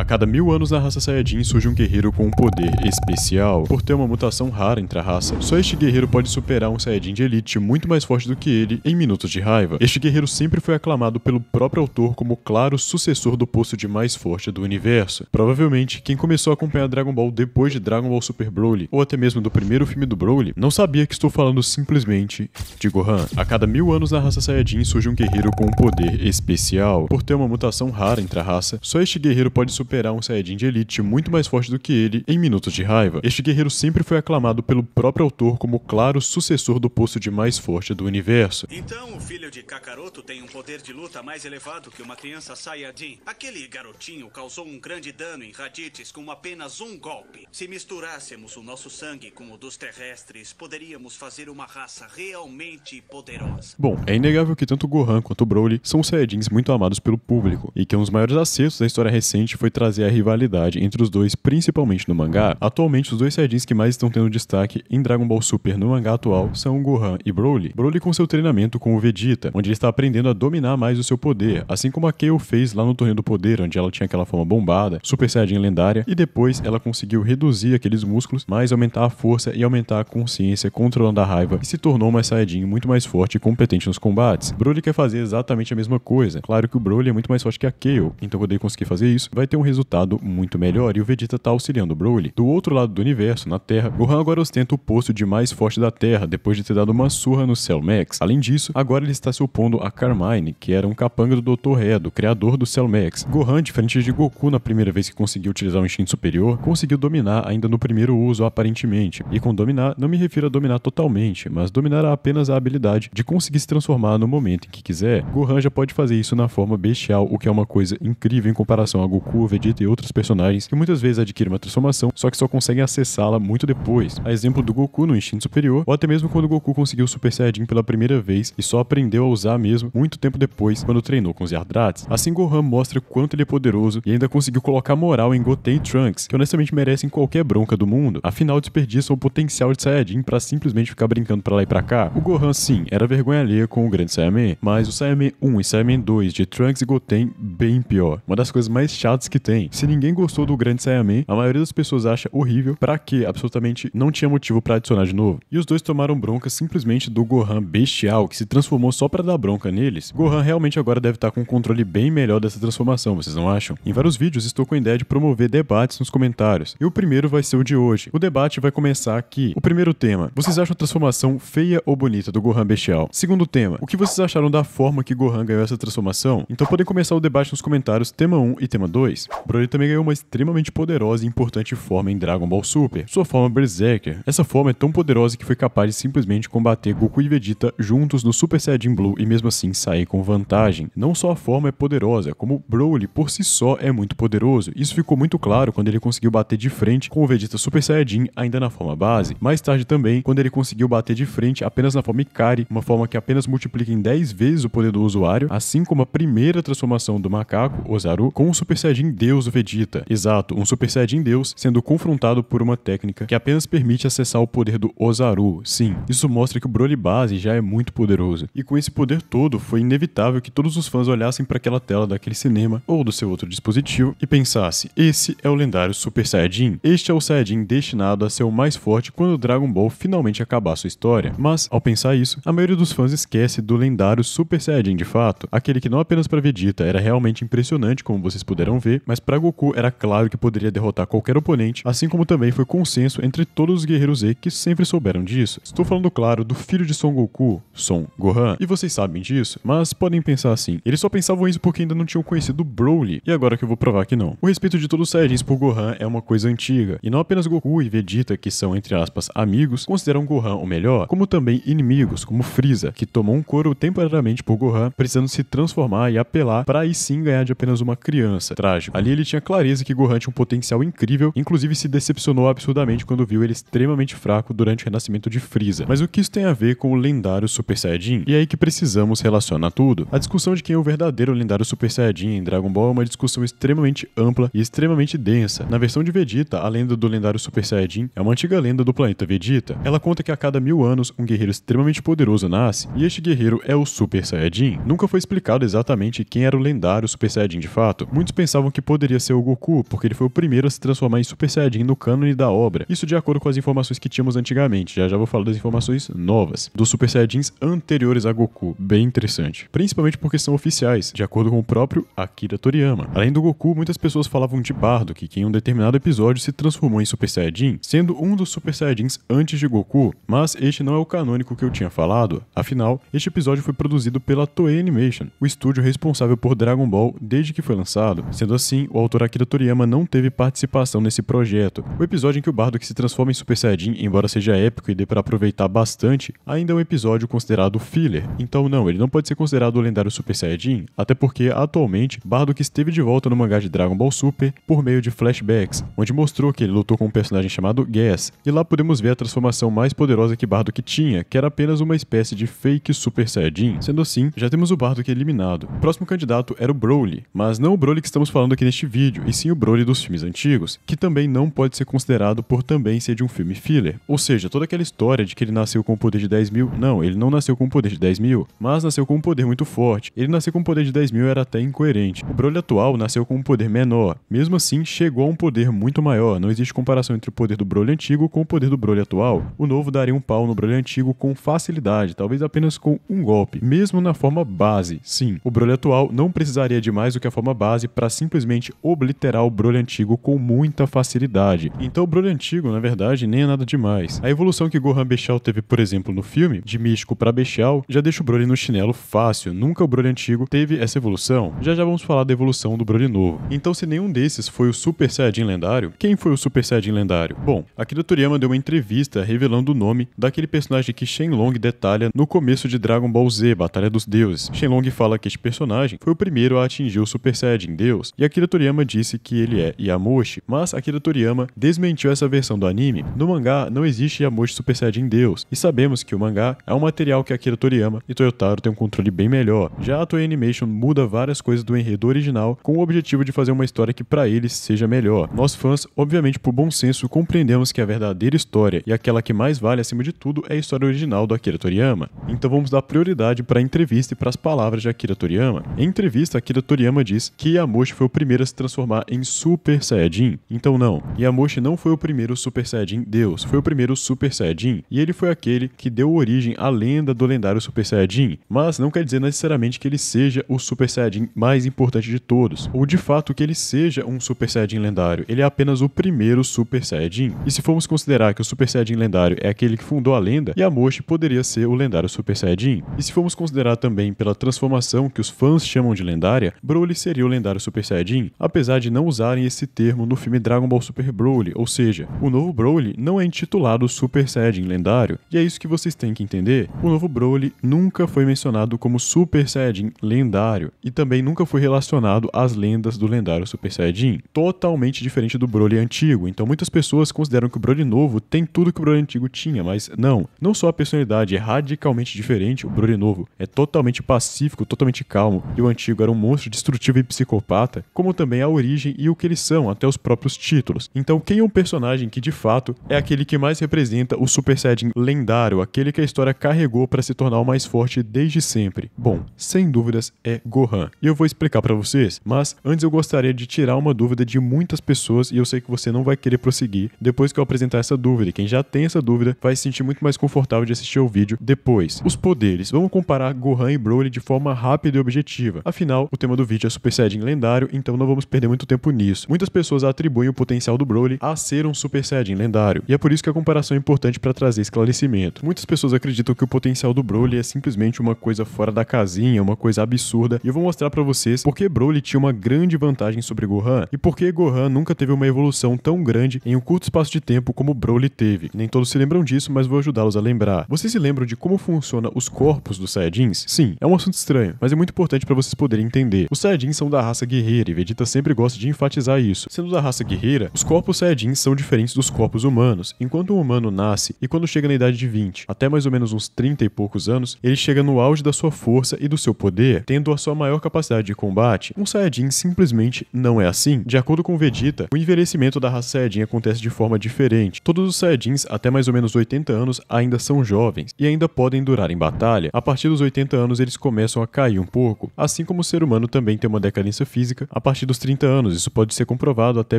A cada 1000 anos na raça Saiyajin surge um guerreiro com um poder especial. Por ter uma mutação rara entre a raça, só este guerreiro pode superar um Saiyajin de elite muito mais forte do que ele em minutos de raiva. Este guerreiro sempre foi aclamado pelo próprio autor como o claro sucessor do posto de mais forte do universo. Provavelmente, quem começou a acompanhar Dragon Ball depois de Dragon Ball Super Broly, ou até mesmo do primeiro filme do Broly, não sabia que estou falando simplesmente de Gohan. A cada 1000 anos na raça Saiyajin surge um guerreiro com um poder especial. Por ter uma mutação rara entre a raça, só este guerreiro pode superar um Saiyajin de elite muito mais forte do que ele em minutos de raiva. Este guerreiro sempre foi aclamado pelo próprio autor como o claro sucessor do posto de mais forte do universo. Então o filho de Kakaroto tem um poder de luta mais elevado que uma criança Saiyajin. Aquele garotinho causou um grande dano em Raditz com apenas um golpe. Se misturássemos o nosso sangue com o dos terrestres, poderíamos fazer uma raça realmente poderosa. Bom, é inegável que tanto Gohan quanto Broly são Saiyajins muito amados pelo público, e que um dos maiores acertos da história recente foi trazer a rivalidade entre os dois, principalmente no mangá. Atualmente, os dois Saiyajins que mais estão tendo destaque em Dragon Ball Super no mangá atual são Gohan e Broly. Broly com seu treinamento com o Vegeta, onde ele está aprendendo a dominar mais o seu poder, assim como a Kayle fez lá no Torneio do Poder, onde ela tinha aquela forma bombada, Super Saiyajin lendária, e depois ela conseguiu reduzir aqueles músculos, mas aumentar a força e aumentar a consciência, controlando a raiva, e se tornou uma Saiyajin muito mais forte e competente nos combates. Broly quer fazer exatamente a mesma coisa. Claro que o Broly é muito mais forte que a Kayle, então quando ele conseguir fazer isso, vai ter um resultado muito melhor, e o Vegeta tá auxiliando o Broly. Do outro lado do universo, na Terra, Gohan agora ostenta o posto de mais forte da Terra, depois de ter dado uma surra no Cell Max. Além disso, agora ele está se opondo a Carmine, que era um capanga do Dr. Hedo, criador do Cell Max. Gohan, diferente de Goku na primeira vez que conseguiu utilizar o instinto superior, conseguiu dominar ainda no primeiro uso, aparentemente. E com dominar, não me refiro a dominar totalmente, mas dominar apenas a habilidade de conseguir se transformar no momento em que quiser. Gohan já pode fazer isso na forma bestial, o que é uma coisa incrível em comparação a Goku, Vegeta e outros personagens que muitas vezes adquirem uma transformação, só que só conseguem acessá-la muito depois. A exemplo do Goku no instinto superior, ou até mesmo quando o Goku conseguiu o Super Saiyajin pela primeira vez e só aprendeu a usar mesmo muito tempo depois, quando treinou com os Yardrats. Assim, Gohan mostra quanto ele é poderoso e ainda conseguiu colocar moral em Goten e Trunks, que honestamente merecem qualquer bronca do mundo, afinal desperdiçam o potencial de Saiyajin pra simplesmente ficar brincando pra lá e pra cá. O Gohan, sim, era vergonha alheia com o grande Saiyaman, mas o Saiyaman 1 e Saiyaman 2 de Trunks e Goten, bem pior. Uma das coisas mais chatas que tem. Se ninguém gostou do grande Saiyaman, a maioria das pessoas acha horrível, pra que absolutamente não tinha motivo pra adicionar de novo. E os dois tomaram bronca simplesmente do Gohan bestial, que se transformou só pra dar bronca neles. Gohan realmente agora deve estar com um controle bem melhor dessa transformação, vocês não acham? Em vários vídeos estou com a ideia de promover debates nos comentários, e o primeiro vai ser o de hoje. O debate vai começar aqui. O primeiro tema: vocês acham a transformação feia ou bonita do Gohan bestial? Segundo tema: o que vocês acharam da forma que Gohan ganhou essa transformação? Então podem começar o debate nos comentários, tema 1 e tema 2. Broly também ganhou uma extremamente poderosa e importante forma em Dragon Ball Super, sua forma Berserker. Essa forma é tão poderosa que foi capaz de simplesmente combater Goku e Vegeta juntos no Super Saiyajin Blue e mesmo assim sair com vantagem. Não só a forma é poderosa, como Broly por si só é muito poderoso. Isso ficou muito claro quando ele conseguiu bater de frente com o Vegeta Super Saiyajin ainda na forma base. Mais tarde também, quando ele conseguiu bater de frente apenas na forma Ikari, uma forma que apenas multiplica em 10 vezes o poder do usuário, assim como a primeira transformação do macaco, Ozaru, com o Super Saiyajin Deus Vegeta. Exato, um Super Saiyajin Deus sendo confrontado por uma técnica que apenas permite acessar o poder do Ozaru. Sim, isso mostra que o Broly base já é muito poderoso. E com esse poder todo, foi inevitável que todos os fãs olhassem para aquela tela daquele cinema ou do seu outro dispositivo e pensassem: esse é o lendário Super Saiyajin. Este é o Saiyajin destinado a ser o mais forte quando Dragon Ball finalmente acabar sua história. Mas, ao pensar isso, a maioria dos fãs esquece do lendário Super Saiyajin de fato, aquele que não apenas para Vegeta era realmente impressionante, como vocês puderam ver, mas para Goku era claro que poderia derrotar qualquer oponente, assim como também foi consenso entre todos os guerreiros Z que sempre souberam disso. Estou falando, claro, do filho de Son Goku, Son Gohan, e vocês sabem disso, mas podem pensar assim: eles só pensavam isso porque ainda não tinham conhecido Broly, e agora que eu vou provar que não. O respeito de todos os Saiyajins por Gohan é uma coisa antiga, e não apenas Goku e Vegeta, que são, entre aspas, amigos, consideram Gohan o melhor, como também inimigos, como Frieza, que tomou um couro temporariamente por Gohan, precisando se transformar e apelar para aí sim ganhar de apenas uma criança. Trágico. Ali ele tinha clareza que Gohan tinha um potencial incrível, inclusive se decepcionou absurdamente quando viu ele extremamente fraco durante o renascimento de Frieza. Mas o que isso tem a ver com o lendário Super Saiyajin? E é aí que precisamos relacionar tudo. A discussão de quem é o verdadeiro lendário Super Saiyajin em Dragon Ball é uma discussão extremamente ampla e extremamente densa. Na versão de Vegeta, a lenda do lendário Super Saiyajin é uma antiga lenda do planeta Vegeta. Ela conta que a cada 1000 anos, um guerreiro extremamente poderoso nasce, e este guerreiro é o Super Saiyajin. Nunca foi explicado exatamente quem era o lendário Super Saiyajin de fato. Muitos pensavam que poderia ser o Goku, porque ele foi o primeiro a se transformar em Super Saiyajin no cânone da obra. Isso de acordo com as informações que tínhamos antigamente. Já vou falar das informações novas, dos Super Saiyajins anteriores a Goku. Bem interessante. Principalmente porque são oficiais, de acordo com o próprio Akira Toriyama. Além do Goku, muitas pessoas falavam de Bardock, que em um determinado episódio se transformou em Super Saiyajin, sendo um dos Super Saiyajins antes de Goku, mas este não é o canônico que eu tinha falado. Afinal, este episódio foi produzido pela Toei Animation, o estúdio responsável por Dragon Ball desde que foi lançado. Sendo assim, o autor Akira Toriyama não teve participação nesse projeto. O episódio em que o Bardock se transforma em Super Saiyajin, embora seja épico e dê para aproveitar bastante, ainda é um episódio considerado filler. Então não, ele não pode ser considerado o lendário Super Saiyajin, até porque atualmente Bardock esteve de volta no mangá de Dragon Ball Super por meio de flashbacks, onde mostrou que ele lutou com um personagem chamado Gas, e lá podemos ver a transformação mais poderosa que Bardock tinha, que era apenas uma espécie de fake Super Saiyajin. Sendo assim, já temos o Bardock eliminado. O próximo candidato era o Broly, mas não o Broly que estamos falando aqui neste vídeo, e sim o Broly dos filmes antigos, que também não pode ser considerado por também ser de um filme filler. Ou seja, toda aquela história de que ele nasceu com o poder de 10 mil, não, ele não nasceu com o poder de 10 mil, mas nasceu com um poder muito forte. Ele nascer com um poder de 10 mil era até incoerente. O Broly atual nasceu com um poder menor, mesmo assim chegou a um poder muito maior. Não existe comparação entre o poder do Broly antigo com o poder do Broly atual. O novo daria um pau no Broly antigo com facilidade, talvez apenas com um golpe, mesmo na forma base. Sim, o Broly atual não precisaria de mais do que a forma base para simplesmente obliterar o Broly antigo com muita facilidade. Então o Broly antigo, na verdade, nem é nada demais. A evolução que Gohan Bestial teve, por exemplo, no filme, de místico para Bestial, já deixa o Broly no chinelo fácil. Nunca o Broly antigo teve essa evolução. Já vamos falar da evolução do Broly novo. Então, se nenhum desses foi o Super Saiyajin lendário, quem foi o Super Saiyajin lendário? Bom, Akira Toriyama deu uma entrevista revelando o nome daquele personagem que Shenlong detalha no começo de Dragon Ball Z, Batalha dos Deuses. Shenlong fala que este personagem foi o primeiro a atingir o Super Saiyajin Deus, e Akira Toriyama disse que ele é Yamoshi, mas Akira Toriyama desmentiu essa versão do anime. No mangá não existe Yamoshi Super Saiyajin Deus, e sabemos que o mangá é um material que Akira Toriyama e Toyotaro têm um controle bem melhor. Já a Toei Animation muda várias coisas do enredo original com o objetivo de fazer uma história que para eles seja melhor. Nós fãs, obviamente por bom senso, compreendemos que a verdadeira história e aquela que mais vale acima de tudo é a história original do Akira Toriyama. Então vamos dar prioridade para a entrevista e para as palavras de Akira Toriyama. Em entrevista, Akira Toriyama diz que Yamoshi foi o primeiro a se transformar em Super Saiyajin. Então não, Yamoshi não foi o primeiro Super Saiyajin Deus, foi o primeiro Super Saiyajin, e ele foi aquele que deu origem à lenda do lendário Super Saiyajin, mas não quer dizer necessariamente que ele seja o Super Saiyajin mais importante de todos, ou de fato que ele seja um Super Saiyajin lendário. Ele é apenas o primeiro Super Saiyajin. E se formos considerar que o Super Saiyajin lendário é aquele que fundou a lenda, Yamoshi poderia ser o lendário Super Saiyajin. E se formos considerar também pela transformação que os fãs chamam de lendária, Broly seria o lendário Super Saiyajin, apesar de não usarem esse termo no filme Dragon Ball Super Broly, ou seja, o novo Broly não é intitulado Super Saiyajin lendário, e é isso que vocês têm que entender. O novo Broly nunca foi mencionado como Super Saiyajin lendário, e também nunca foi relacionado às lendas do lendário Super Saiyajin, totalmente diferente do Broly antigo. Então muitas pessoas consideram que o Broly novo tem tudo que o Broly antigo tinha, mas não só a personalidade é radicalmente diferente, o Broly novo é totalmente pacífico, totalmente calmo, e o antigo era um monstro destrutivo e psicopata, como também a origem e o que eles são, até os próprios títulos. Então quem é um personagem que de fato é aquele que mais representa o Super Saiyajin lendário, aquele que a história carregou para se tornar o mais forte desde sempre? Bom, sem dúvidas é Gohan. E eu vou explicar para vocês, mas antes eu gostaria de tirar uma dúvida de muitas pessoas, e eu sei que você não vai querer prosseguir depois que eu apresentar essa dúvida, e quem já tem essa dúvida vai se sentir muito mais confortável de assistir ao vídeo depois. Os poderes. Vamos comparar Gohan e Broly de forma rápida e objetiva. Afinal, o tema do vídeo é Super Saiyajin lendário, então não vamos perder muito tempo nisso. Muitas pessoas atribuem o potencial do Broly a ser um Super Saiyajin lendário, e é por isso que a comparação é importante para trazer esclarecimento. Muitas pessoas acreditam que o potencial do Broly é simplesmente uma coisa fora da casinha, uma coisa absurda, e eu vou mostrar para vocês porque Broly tinha uma grande vantagem sobre Gohan, e porque Gohan nunca teve uma evolução tão grande em um curto espaço de tempo como Broly teve. Nem todos se lembram disso, mas vou ajudá-los a lembrar. Vocês se lembram de como funciona os corpos dos Saiyajins? Sim, é um assunto estranho, mas é muito importante para vocês poderem entender. Os Saiyajins são da raça guerreira, e Vegeta sempre gosta de enfatizar isso. Sendo da raça guerreira, os corpos Saiyajins são diferentes dos corpos humanos. Enquanto um humano nasce, e quando chega na idade de 20, até mais ou menos uns 30 e poucos anos, ele chega no auge da sua força e do seu poder, tendo a sua maior capacidade de combate, um Saiyajin simplesmente não é assim. De acordo com Vegeta, o envelhecimento da raça Saiyajin acontece de forma diferente. Todos os Saiyajins, até mais ou menos 80 anos, ainda são jovens, e ainda podem durar em batalha. A partir dos 80 anos, eles começam a cair um pouco, assim como o ser humano também tem uma decadência física a partir dos 30 anos. Isso pode ser comprovado até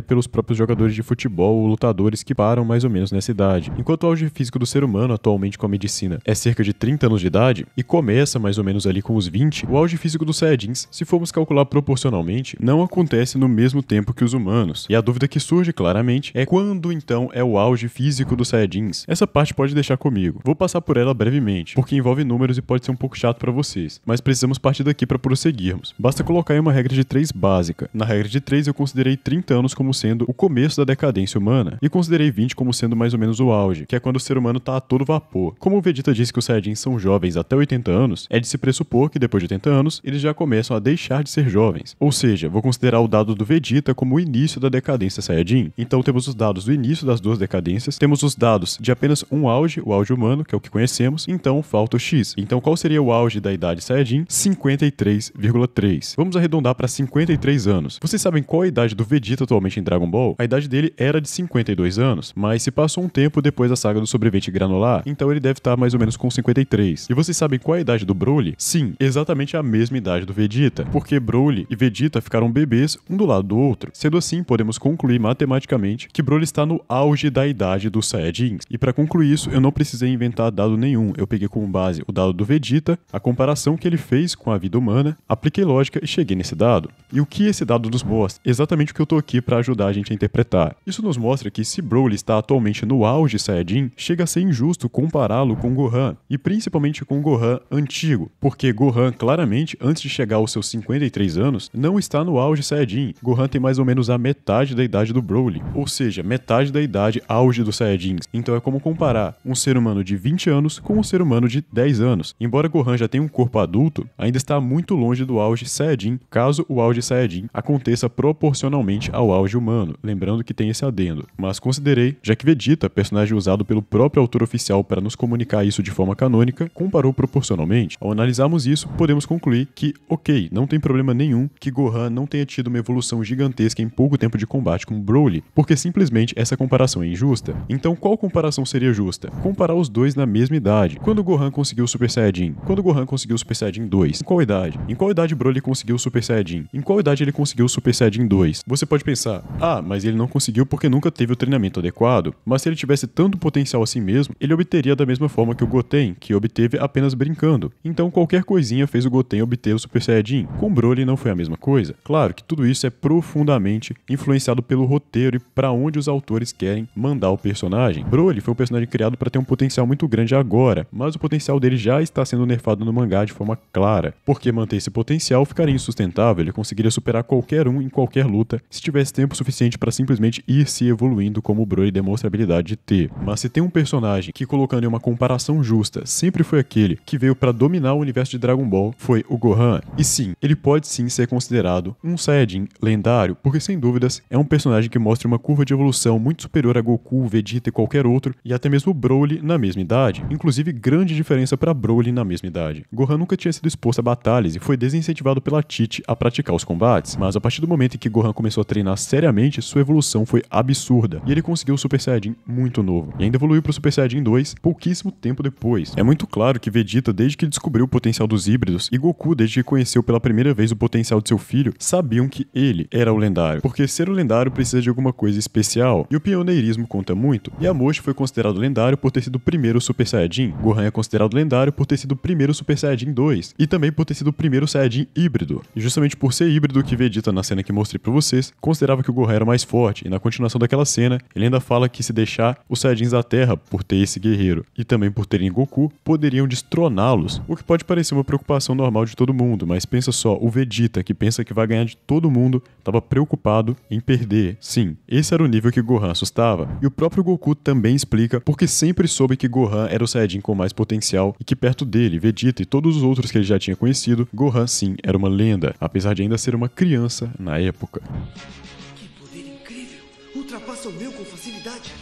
pelos próprios jogadores de futebol ou lutadores que param mais ou menos nessa idade. Enquanto o auge físico do ser humano, atualmente com a medicina, é cerca de 30 anos de idade, e começa mais ou menos ali com os 20, o auge físico dos Saiyajins, se formos calcular proporcionalmente, não acontece no mesmo tempo que os humanos. E a dúvida que surge claramente é quando então é o auge físico dos Saiyajins. Essa parte pode deixar comigo. Vou passar por ela brevemente, porque envolve números e pode ser um pouco chato para vocês, mas precisamos partir daqui para prosseguirmos. Basta colocar em uma regra de 3 básica. Na regra de 3 eu considerei 30 anos como sendo o começo da decadência humana, e considerei 20 como sendo mais ou menos o auge, que é quando o ser humano tá a todo vapor. Como o Vegeta disse que os Saiyajins são jovens até 80 anos, é de se pressupor que depois de 80 anos, eles já começam a deixar de ser jovens. Ou seja, vou considerar o dado do Vegeta como o início da decadência Saiyajin. Então temos os dados do início das duas decadências, temos os dados de apenas um auge, o auge humano, que é o que conhecemos, então falta o X. Então qual seria o auge da idade Saiyajin? 53,3. Vamos arredondar para 53 anos. Vocês sabem qual a idade do Vegeta atualmente em Dragon Ball? A idade dele era de 52 anos, mas se passou um tempo depois da saga do sobrevivente granular, então ele deve estar mais ou menos com 53. E vocês sabem qual a idade do Broly? Sim, exatamente a mesma idade do Vegeta, porque Broly e Vegeta ficaram bebês um do lado do outro. Sendo assim, podemos concluir matematicamente que Broly está no auge da idade dos Saiyajins. E para concluir isso, eu não precisei inventar dado nenhum. Eu peguei como base o dado do Vegeta, a comparação que ele fez com a vida humana, apliquei lógica e cheguei nesse dado. E o que esse dado nos mostra? Exatamente o que eu tô aqui para ajudar a gente a interpretar. Isso nos mostra que se Broly está atualmente no auge Saiyajin, chega a ser injusto compará-lo com Gohan, e principalmente com Gohan antigo, porque Gohan claramente, antes de chegar aos seus 53 anos, não está no auge Saiyajin. Gohan tem mais ou menos a metade da idade do Broly, ou seja, metade da idade auge dos Saiyajins. Então é como comparar um ser humano de 20 anos com um ser humano de 10 anos. Embora Gohan já tenha um corpo adulto, ainda está muito longe do auge Saiyajin, caso o auge Saiyajin aconteça proporcionalmente ao auge humano, lembrando que tem esse adendo. Mas considerei, já que Vegeta, personagem usado pelo próprio autor oficial para nos comunicar isso de forma canônica, comparou proporcionalmente. Ao analisarmos isso, podemos concluir que, ok, não tem problema nenhum que Gohan não tenha tido uma evolução gigantesca em pouco tempo de combate com Broly, porque simplesmente essa comparação é injusta. Então qual comparação seria justa? Comparar os dois na mesma idade. Quando Gohan conseguiu o Super Saiyajin? Quando Gohan conseguiu o Super Saiyajin 2? Em qual idade? Em qual idade Broly conseguiu o Super Saiyajin? Em qual idade ele conseguiu o Super Saiyajin 2? Você pode pensar, mas ele não conseguiu porque nunca teve o treinamento adequado. Mas se ele tivesse tanto potencial assim mesmo, ele obteria da mesma forma que o Goten, que obteve apenas brincando. Então qualquer coisinha fez o Goten obter o Super Saiyajin. Com Broly não foi a mesma coisa. Claro que tudo isso é profundamente influenciado pelo roteiro e para onde os autores querem mandar o personagem. Broly foi um personagem criado para ter um potencial muito grande agora, mas o potencial dele já está sendo nerfado no mangá de forma clara, porque manter esse potencial ficaria insustentável. Ele conseguiria superar qualquer um em qualquer luta se tivesse tempo suficiente para simplesmente ir se evoluindo como o Broly demonstra a habilidade de ter. Mas se tem um personagem que, colocando em uma comparação justa, sempre foi aquele que veio para dominar o universo de Dragon Ball, foi o Gohan. E sim, ele pode sim ser considerado um Saiyajin lendário, porque sem dúvidas é um personagem que mostra uma curva de evolução muito superior a Goku, Vegeta e qualquer outro, e até mesmo Broly na mesma idade. Inclusive, grande diferença para Broly na mesma idade. Gohan nunca tinha sido exposto a batalhas e foi desincentivado pela Tite a praticar os combates, mas a partir do momento em que Gohan começou a treinar seriamente, sua evolução foi absurda, e ele conseguiu o Super Saiyajin muito novo, e ainda evoluiu pro Super Saiyajin 2 pouquíssimo tempo depois. É muito claro que Vegeta, desde que ele descobriu o potencial dos híbridos, e Goku, desde que conheceu pela primeira vez o potencial de seu filho, sabiam que ele era o lendário, porque ser o lendário precisa de alguma coisa especial, e o pioneirismo conta muito. Yamoshi foi considerado lendário por ter sido o primeiro Super Saiyajin, Gohan é considerado lendário por ter sido o primeiro Super Saiyajin 2, e também por ter sido o primeiro Saiyajin híbrido. E justamente por ser híbrido que Vegeta, na cena que mostrei pra vocês, considerava que o Gohan era mais forte, e na continuação daquela cena, ele ainda fala que se deixar, os Saiyajins da Terra, por ter esse guerreiro, e também por terem Goku, poderiam destroná-los, o que pode parecer uma preocupação normal de todo mundo, mas pensa só, o Vegeta, que pensa que vai ganhar de todo mundo, estava preocupado em perder. Sim, esse era o nível que Gohan assustava, e o próprio Goku também explica porque sempre soube que Gohan era o Saiyajin com mais potencial e que perto dele, Vegeta e todos os outros que ele já tinha conhecido, Gohan sim era uma lenda, apesar de ainda ser uma criança na época. Que poder incrível! Ultrapassa o meu com facilidade.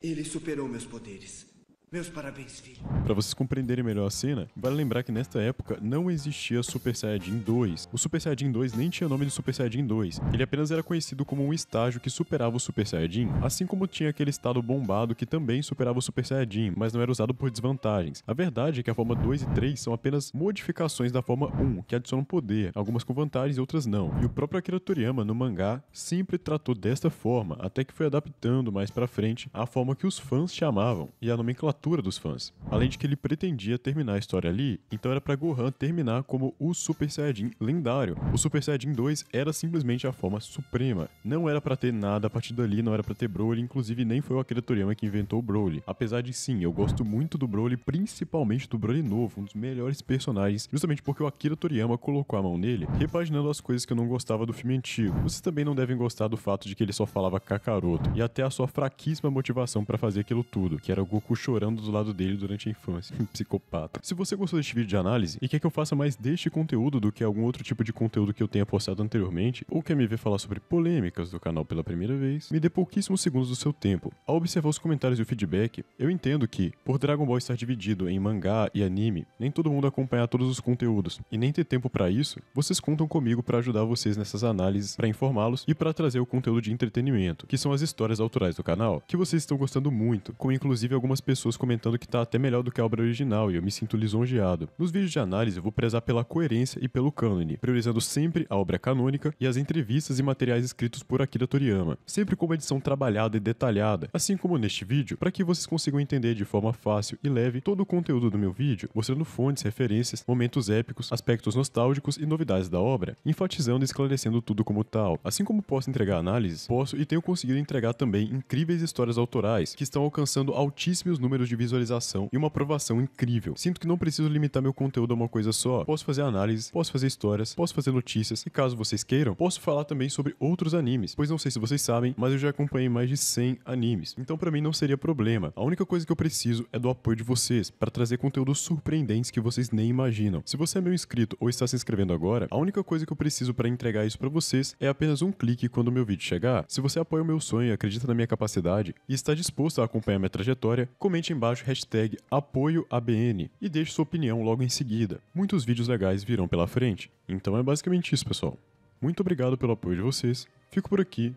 Ele superou meus poderes. Meus parabéns, filho. Para vocês compreenderem melhor a cena, vale lembrar que nesta época não existia Super Saiyajin 2. O Super Saiyajin 2 nem tinha nome de Super Saiyajin 2. Ele apenas era conhecido como um estágio que superava o Super Saiyajin, assim como tinha aquele estado bombado que também superava o Super Saiyajin, mas não era usado por desvantagens. A verdade é que a forma 2 e 3 são apenas modificações da forma 1, que adicionam poder, algumas com vantagens e outras não. E o próprio Akira Toriyama, no mangá, sempre tratou desta forma, até que foi adaptando mais pra frente a forma que os fãs chamavam e a nomenclatura dos fãs. Além de que ele pretendia terminar a história ali, então era pra Gohan terminar como o Super Saiyajin lendário. O Super Saiyajin 2 era simplesmente a forma suprema. Não era pra ter nada a partir dali, não era pra ter Broly, inclusive nem foi o Akira Toriyama que inventou o Broly. Apesar de sim, eu gosto muito do Broly, principalmente do Broly novo, um dos melhores personagens, justamente porque o Akira Toriyama colocou a mão nele, repaginando as coisas que eu não gostava do filme antigo. Vocês também não devem gostar do fato de que ele só falava Kakaroto, e até a sua fraquíssima motivação pra fazer aquilo tudo, que era o Goku chorando do lado dele durante a infância. Psicopata. Se você gostou deste vídeo de análise e quer que eu faça mais deste conteúdo do que algum outro tipo de conteúdo que eu tenha postado anteriormente, ou quer me ver falar sobre polêmicas do canal pela primeira vez, me dê pouquíssimos segundos do seu tempo. Ao observar os comentários e o feedback, eu entendo que, por Dragon Ball estar dividido em mangá e anime, nem todo mundo acompanhar todos os conteúdos, e nem ter tempo pra isso, vocês contam comigo pra ajudar vocês nessas análises, pra informá-los e pra trazer o conteúdo de entretenimento, que são as histórias autorais do canal, que vocês estão gostando muito, com inclusive algumas pessoas comentando que tá até melhor do que a obra original, e eu me sinto lisonjeado. Nos vídeos de análise eu vou prezar pela coerência e pelo cânone, priorizando sempre a obra canônica e as entrevistas e materiais escritos por Akira Toriyama, sempre com uma edição trabalhada e detalhada, assim como neste vídeo, para que vocês consigam entender de forma fácil e leve todo o conteúdo do meu vídeo, mostrando fontes, referências, momentos épicos, aspectos nostálgicos e novidades da obra, enfatizando e esclarecendo tudo como tal. Assim como posso entregar análises, posso e tenho conseguido entregar também incríveis histórias autorais, que estão alcançando altíssimos números de visualização e uma aprovação incrível. Sinto que não preciso limitar meu conteúdo a uma coisa só. Posso fazer análises, posso fazer histórias, posso fazer notícias e caso vocês queiram, posso falar também sobre outros animes, pois não sei se vocês sabem, mas eu já acompanhei mais de 100 animes, então pra mim não seria problema. A única coisa que eu preciso é do apoio de vocês, para trazer conteúdos surpreendentes que vocês nem imaginam. Se você é meu inscrito ou está se inscrevendo agora, a única coisa que eu preciso para entregar isso pra vocês é apenas um clique quando o meu vídeo chegar. Se você apoia o meu sonho, acredita na minha capacidade e está disposto a acompanhar minha trajetória, comente embaixo hashtag #ApoioABN e deixe sua opinião logo em seguida. Muitos vídeos legais virão pela frente. Então é basicamente isso, pessoal. Muito obrigado pelo apoio de vocês, fico por aqui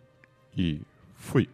e fui!